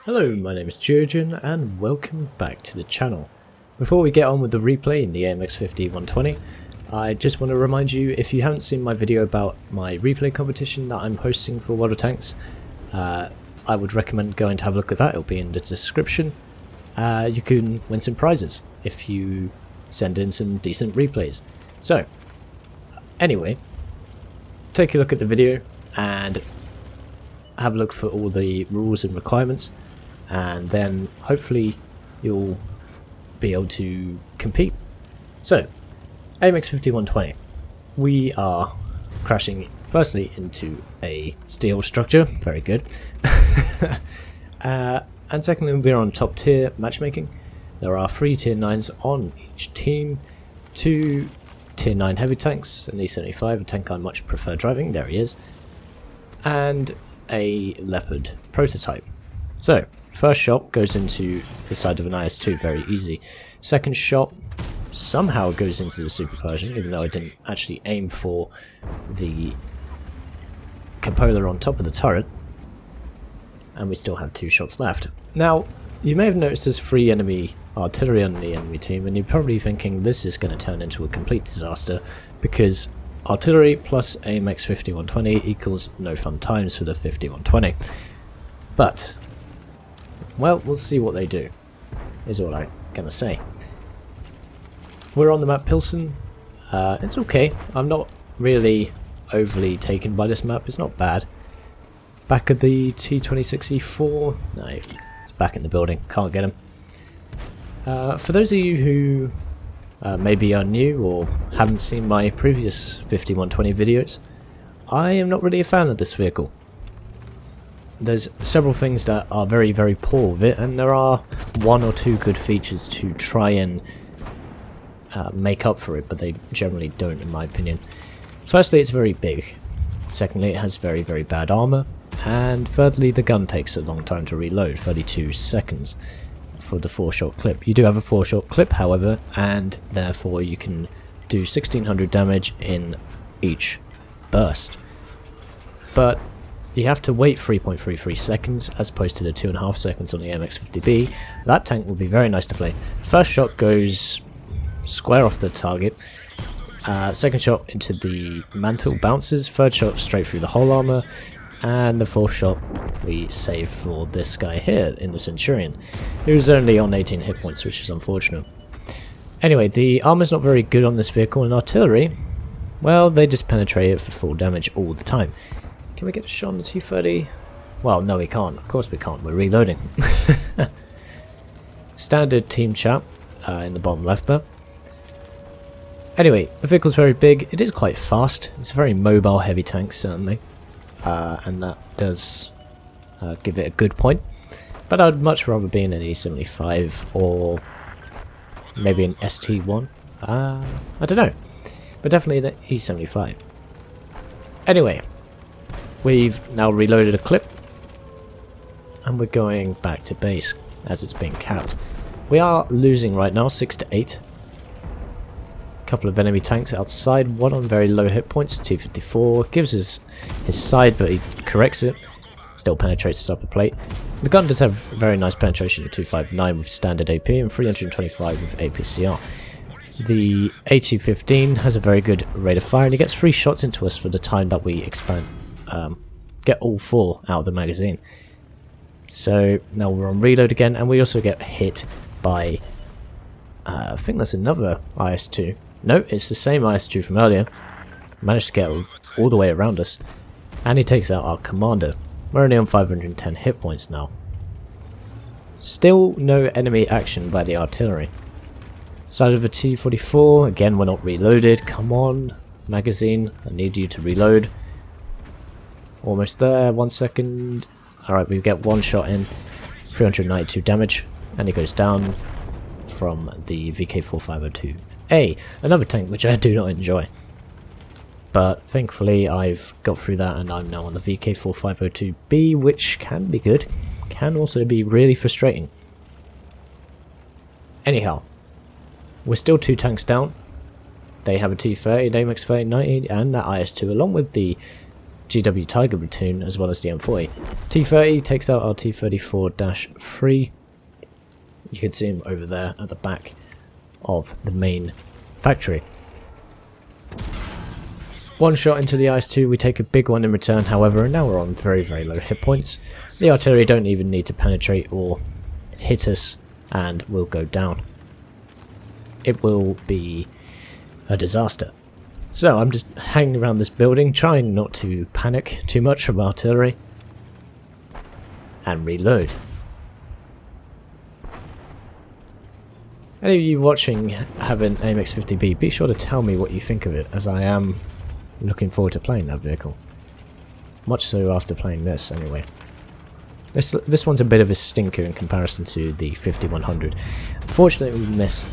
Hello, my name is Geogen and welcome back to the channel. Before we get on with the replay in the AMX50-120, I just want to remind you, if you haven't seen my video about my replay competition that I'm hosting for World of Tanks, I would recommend going to have a look at that. It'll be in the description. You can win some prizes if you send in some decent replays. So, anyway, take a look at the video and have a look for all the rules and requirements, and then hopefully you'll be able to compete. So, AMX50-120, we are crashing firstly into a steel structure, very good, and secondly we're on top tier matchmaking. There are 3 tier 9s on each team, 2 tier 9 heavy tanks, an E75, a tank I much prefer driving, there he is, and a Leopard prototype. So, first shot goes into the side of an IS-2, very easy. Second shot somehow goes into the Super Persian, even though I didn't actually aim for the cupola on top of the turret. And we still have 2 shots left. Now, you may have noticed there's 3 enemy artillery on the enemy team, and you're probably thinking this is going to turn into a complete disaster, because artillery plus AMX50-120 equals no fun times for the 50-120. But, well, we'll see what they do, is all I'm gonna say. We're on the map Pilsen. It's okay. I'm not really overly taken by this map. It's not bad. Back at the T26E4. No, he's back in the building. Can't get him. For those of you who maybe are new or haven't seen my previous 50-120 videos, I am not really a fan of this vehicle. There's several things that are very, very poor with it, and there are 1 or 2 good features to try and make up for it, but they generally don't, in my opinion. Firstly, it's very big. Secondly, it has very, very bad armor. And thirdly, the gun takes a long time to reload, 32 seconds for the 4-shot clip. You do have a 4-shot clip, however, and therefore you can do 1600 damage in each burst. But you have to wait 3.33 seconds as opposed to the 2.5 seconds on the MX-50B. That tank will be very nice to play. First shot goes square off the target. Second shot into the mantle bounces. Third shot straight through the whole armor. And the 4th shot we save for this guy here in the Centurion, who's only on 18 hit points, which is unfortunate. Anyway, the armor's not very good on this vehicle, and artillery, well, they just penetrate it for full damage all the time. Can we get a shot on the T30? Well, no we can't. Of course we can't. We're reloading. Standard team chat in the bottom left there. Anyway, the vehicle's very big. It is quite fast. It's a very mobile heavy tank, certainly. And that does give it a good point. But I'd much rather be in an E75 or maybe an ST1. I don't know. But definitely the E75. Anyway, we've now reloaded a clip. And we're going back to base as it's being capped. We are losing right now, 6-8. Couple of enemy tanks outside, one on very low hit points, 254, gives us his side but he corrects it, still penetrates his upper plate. The gun does have very nice penetration of 259 with standard AP and 325 with APCR. The AT-15 has a very good rate of fire and he gets 3 shots into us for the time that we expand, get all 4 out of the magazine. So now we're on reload again, and we also get hit by, I think that's another IS-2. No, it's the same IS-2 from earlier. Managed to get all the way around us. And he takes out our commander. We're only on 510 hit points now. Still no enemy action by the artillery. Side of a T-44, again we're not reloaded. Come on, magazine, I need you to reload. Almost there, 1 second. Alright, we get 1 shot in. 392 damage. And he goes down from the VK4502A, another tank which I do not enjoy. But thankfully I've got through that and I'm now on the VK4502B, which can be good, can also be really frustrating. Anyhow, we're still 2 tanks down. They have a T30, an AMX 3090 and that IS-2 along with the GW Tiger platoon as well as the M40. T30 takes out our T34-3. You can see him over there at the back of the main factory. One shot into the ice too, we take a big one in return, however, and now we're on very, very low hit points. The artillery don't even need to penetrate or hit us, and we'll go down. It will be a disaster. So I'm just hanging around this building, trying not to panic too much from artillery, and reload. Any of you watching have an AMX-50B, be sure to tell me what you think of it, as I am looking forward to playing that vehicle. Much so after playing this, anyway. This one's a bit of a stinker in comparison to the 5100. Unfortunately, we missed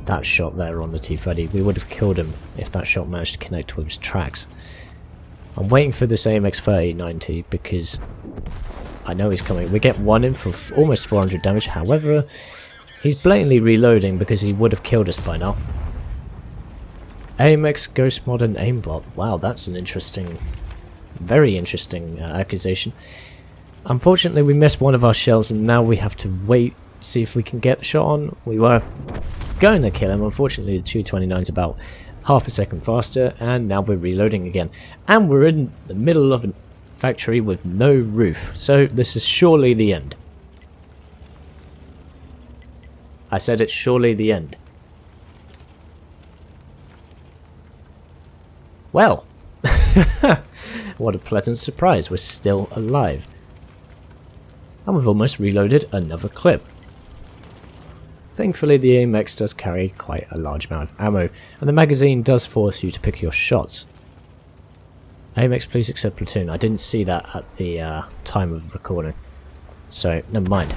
that shot there on the T30. We would have killed him if that shot managed to connect with his tracks. I'm waiting for this AMX-3090 because I know he's coming. We get one in for almost 400 damage, however, he's blatantly reloading because he would have killed us by now. AMX Ghost Modern Aimbot. Wow, that's an interesting, very interesting accusation. Unfortunately, we missed one of our shells and now we have to wait, see if we can get the shot on. We were going to kill him. Unfortunately, the 229's about half a second faster, and now we're reloading again. And we're in the middle of a factory with no roof, so this is surely the end. I said it's surely the end. Well, what a pleasant surprise, we're still alive. And we've almost reloaded another clip. Thankfully the AMX does carry quite a large amount of ammo, and the magazine does force you to pick your shots. AMX please accept platoon. I didn't see that at the time of recording, so never mind.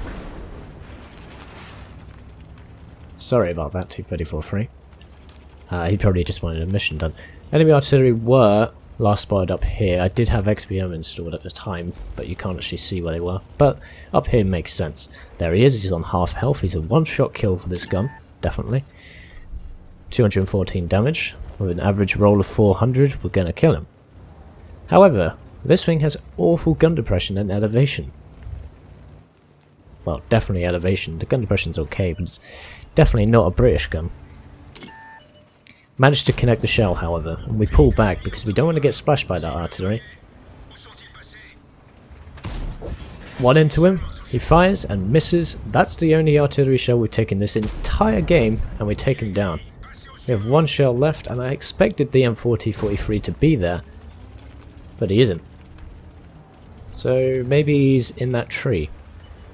Sorry about that, 234-3. He probably just wanted a mission done. Enemy artillery were last spotted up here. I did have XBM installed at the time, but you can't actually see where they were. But up here makes sense. There he is, he's on half health. He's a one-shot kill for this gun, definitely. 214 damage. With an average roll of 400, we're going to kill him. However, this thing has awful gun depression and elevation. Well, definitely elevation. The gun depression's okay, but it's definitely not a British gun. Managed to connect the shell, however, and we pull back because we don't want to get splashed by that artillery. One into him, he fires and misses. That's the only artillery shell we've taken this entire game, and we take him down. We have one shell left, and I expected the M40-43 to be there, but he isn't. So maybe he's in that tree,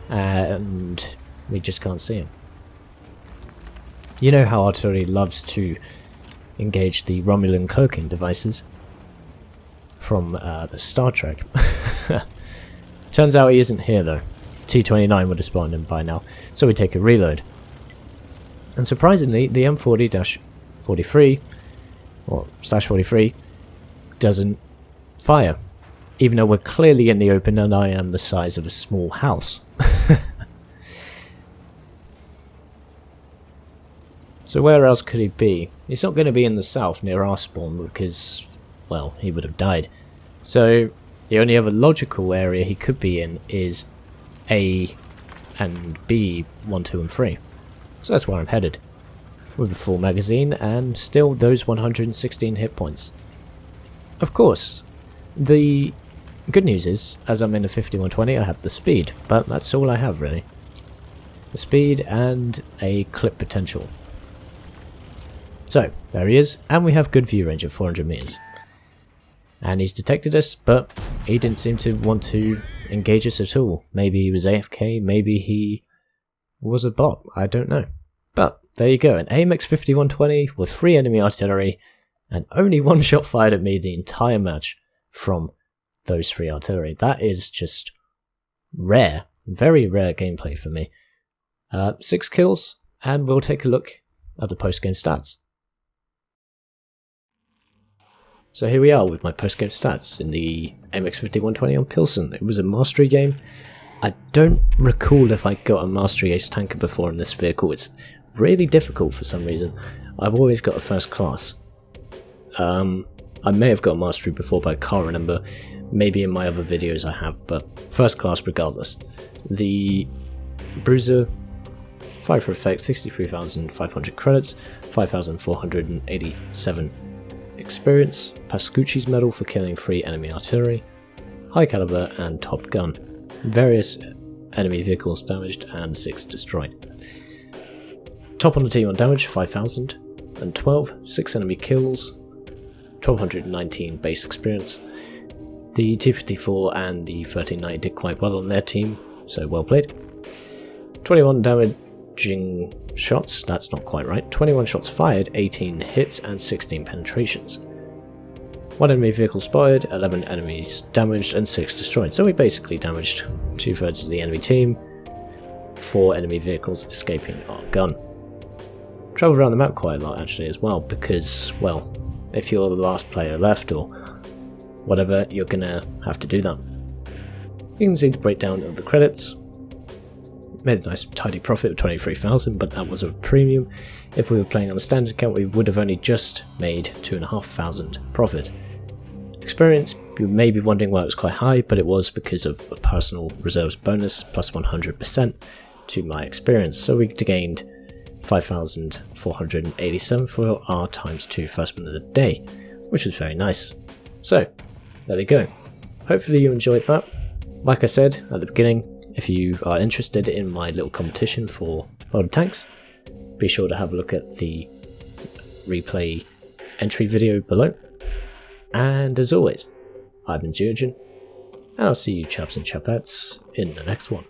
and we just can't see him. You know how artillery loves to engage the Romulan cloaking devices from the Star Trek. Turns out he isn't here though. T29 would have spawned him by now, so we take a reload. And surprisingly, the M40-43 or /43 doesn't fire, even though we're clearly in the open and I am the size of a small house. So where else could he be? He's not going to be in the south near our spawn because, well, he would have died. So the only other logical area he could be in is A and B 1, 2 and 3. So that's where I'm headed. With a full magazine and still those 116 hit points. Of course, the good news is, as I'm in a 5120, I have the speed, but that's all I have really. The speed and a clip potential. So, there he is, and we have good view range of 400 meters. And he's detected us, but he didn't seem to want to engage us at all. Maybe he was AFK, maybe he was a bot, I don't know. But, there you go, an AMX 5120 with 3 enemy artillery, and only one shot fired at me the entire match from those 3 artillery. That is just rare, very rare gameplay for me. 6 kills, and we'll take a look at the post-game stats. So here we are with my post-game stats in the MX-5120 on Pilsen. It was a mastery game. I don't recall if I got a mastery ace tanker before in this vehicle. It's really difficult for some reason. I've always got a first class. I may have got mastery before, but I can't remember. Maybe in my other videos I have, but first class regardless. The Bruiser, 5 for effect, 63,500 credits, 5,487 experience, Pascucci's medal for killing 3 enemy artillery, high caliber and top gun, various enemy vehicles damaged and 6 destroyed. Top on the team on damage, 5,012, 6 enemy kills, 1,219 base experience. The T-54 and the 1390 did quite well on their team, so well played. 21 damaging shots, that's not quite right, 21 shots fired, 18 hits and 16 penetrations. 1 enemy vehicle spotted, 11 enemies damaged and 6 destroyed, so we basically damaged 2/3 of the enemy team, 4 enemy vehicles escaping our gun. Travelled around the map quite a lot actually as well, because, well, if you're the last player left or whatever, you're gonna have to do that. You can see the breakdown of the credits. Made a nice tidy profit of 23,000, but that was a premium. If we were playing on a standard account, we would have only just made 2,500 profit. Experience, you may be wondering why it was quite high, but it was because of a personal reserves bonus plus 100% to my experience, so we gained 5,487 for our ×2 first win of the day, which was very nice. So, there we go. Hopefully you enjoyed that. Like I said at the beginning, if you are interested in my little competition for modern tanks, be sure to have a look at the replay entry video below. And as always, I've been Geogen, and I'll see you chaps and chapettes in the next one.